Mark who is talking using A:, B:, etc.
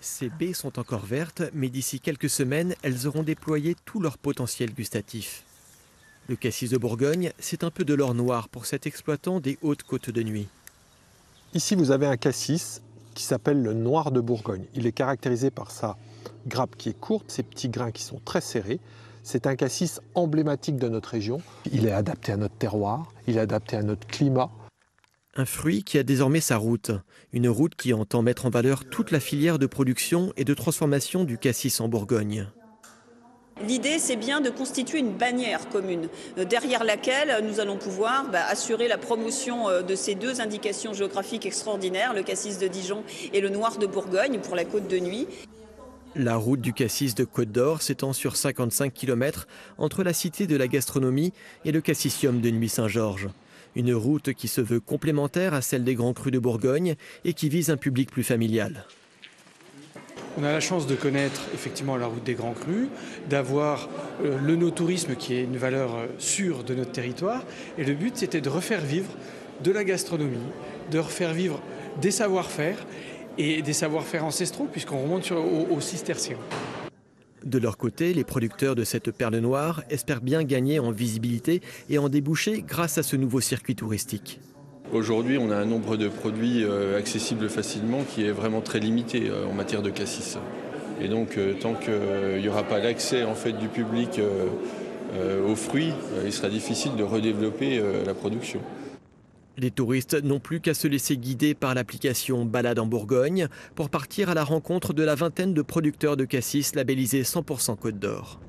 A: Ces baies sont encore vertes, mais d'ici quelques semaines, elles auront déployé tout leur potentiel gustatif. Le cassis de Bourgogne, c'est un peu de l'or noir pour cet exploitant des Hautes-Côtes de Nuits.
B: Ici, vous avez un cassis qui s'appelle le noir de Bourgogne. Il est caractérisé par sa grappe qui est courte, ses petits grains qui sont très serrés. C'est un cassis emblématique de notre région. Il est adapté à notre terroir, il est adapté à notre climat.
A: Un fruit qui a désormais sa route. Une route qui entend mettre en valeur toute la filière de production et de transformation du cassis en Bourgogne.
C: L'idée, c'est bien de constituer une bannière commune, derrière laquelle nous allons pouvoir assurer la promotion de ces deux indications géographiques extraordinaires, le cassis de Dijon et le noir de Bourgogne pour la Côte de Nuits.
A: La route du cassis de Côte d'Or s'étend sur 55 km entre la cité de la gastronomie et le cassissium de Nuits-Saint-Georges. Une route qui se veut complémentaire à celle des grands crus de Bourgogne et qui vise un public plus familial.
D: On a la chance de connaître effectivement la route des grands crus, d'avoir le no-tourisme qui est une valeur sûre de notre territoire. Et le but, c'était de refaire vivre de la gastronomie, de refaire vivre des savoir-faire et des savoir-faire ancestraux, puisqu'on remonte aux cisterciens.
A: De leur côté, les producteurs de cette perle noire espèrent bien gagner en visibilité et en débouchés grâce à ce nouveau circuit touristique.
E: Aujourd'hui, on a un nombre de produits accessibles facilement qui est vraiment très limité en matière de cassis. Et donc, tant qu'il n'y aura pas l'accès en fait, du public aux fruits, il sera difficile de redévelopper la production.
A: Les touristes n'ont plus qu'à se laisser guider par l'application Balade en Bourgogne pour partir à la rencontre de la vingtaine de producteurs de cassis labellisés 100% Côte d'Or.